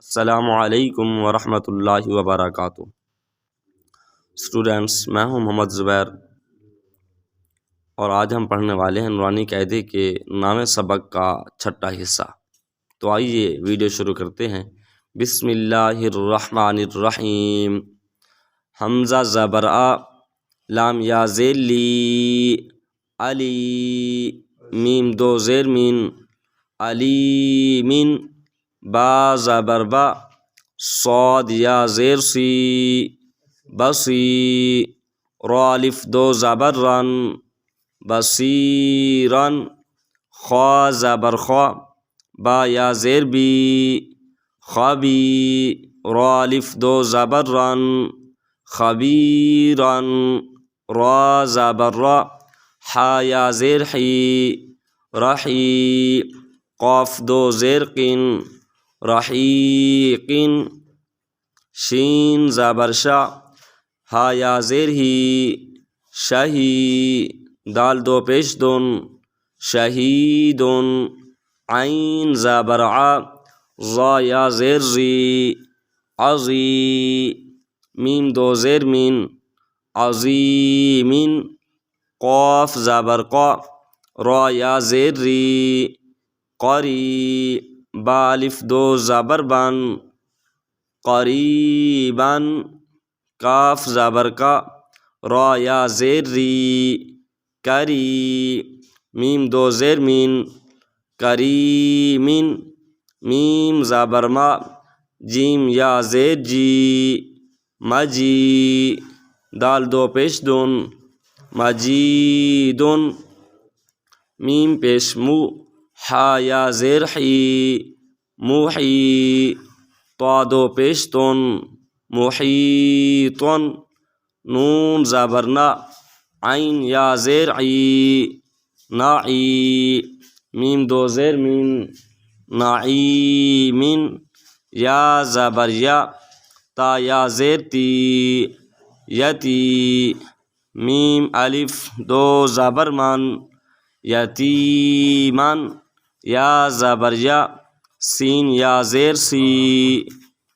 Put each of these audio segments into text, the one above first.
السلام علیکم ورحمۃ اللہ وبرکاتہ۔ اسٹوڈینٹس، میں ہوں محمد زبیر اور آج ہم پڑھنے والے ہیں نورانی قاعدے کے نامِ سبق کا چھٹا حصہ۔ تو آئیے ویڈیو شروع کرتے ہیں۔ بسم اللہ الرحمن الرحیم۔ حمزہ زبر آ، لام یا زیر لی، علی، میم دو زیر مین، علی مین، با زبر با، صاد یا زیر سی، بصی، را الف دو زبر رن، بصیرن، خا زبر خا، با یا زیر بی، خبی، را الف دو زبر رن، خبیرن، را زبر را، حا یا زیر حی، رحی، قاف دو زیر قن، رحیقن، شین زبر شا، ہا یا زیر ہی، شہی، دال دو پیش دون، شہیدن، عین زبر ع، ظا یا زیر زی، عظی، میم دو زیر مین، عظیمن، قاف زبر قا، را یا زیر ری، قری، با الف دو زبر بن، قریباً، کاف زبر کا، را یا زیر ری، کری، میم دو زیر مین، کریمن، میم زبر ما، جیم یا زیر جی، مجی، دال دو پیش دون، مجیدن، میم پیش مو، حا یا زیر حی، محی، طا دو پیش تن، محیطن، نون زبر نا، عین یا زیر عی، نعی، میم دو زیر مین، نعیمن، یا زبر یا، تا یا زیر تی، یتی، میم الف دو زبر من، یتیمن، یا زبر یا، سین یا زیر سی،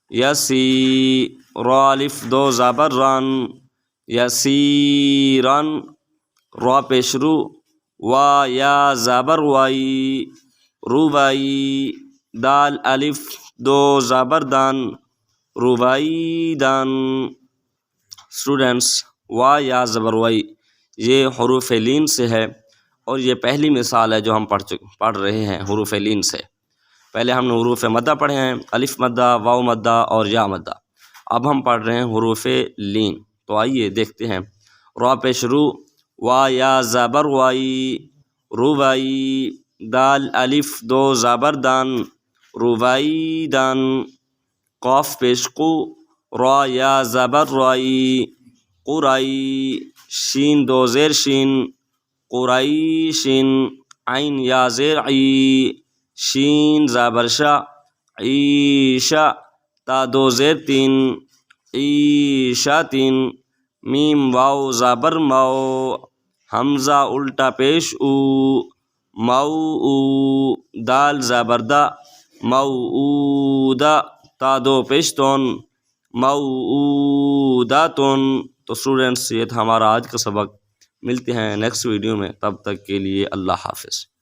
یسی، را الف دو زبر رن، یسیرن، را پیش رو، وا یا زبر وائی، روبائی، دال الف دو زبر دن، روبیدن۔ اسٹوڈینٹس، وا یا زبر وائی یہ حروف لین سے ہے اور یہ پہلی مثال ہے جو ہم پڑھ رہے ہیں حروف لین سے۔ پہلے ہم نے حروف مدہ پڑھے ہیں، الف مدہ، واو مدہ اور یا مدہ۔ اب ہم پڑھ رہے ہیں حروف لین۔ تو آئیے دیکھتے ہیں۔ را پیش رو، وا یا زبر وائی، روبائی، دال الف دو زبر دن، روبیدن، قاف پیش قو، را یا زبر رائی، قرائی، شین دو زیر شین، قریشن، عین یا زیر عی، شین زبر شا، عیشا، تا دو زیر تین، عیشتن، میم واو زبر مو، حمزہ الٹا پیش او، موعو، دال زبر دا، موعودہ، تا دو پیش تون، موعودتن۔ تو اسٹوڈینٹس، یہ تھا ہمارا آج کا سبق۔ ملتے ہیں نیکسٹ ویڈیو میں، تب تک کے لیے اللہ حافظ۔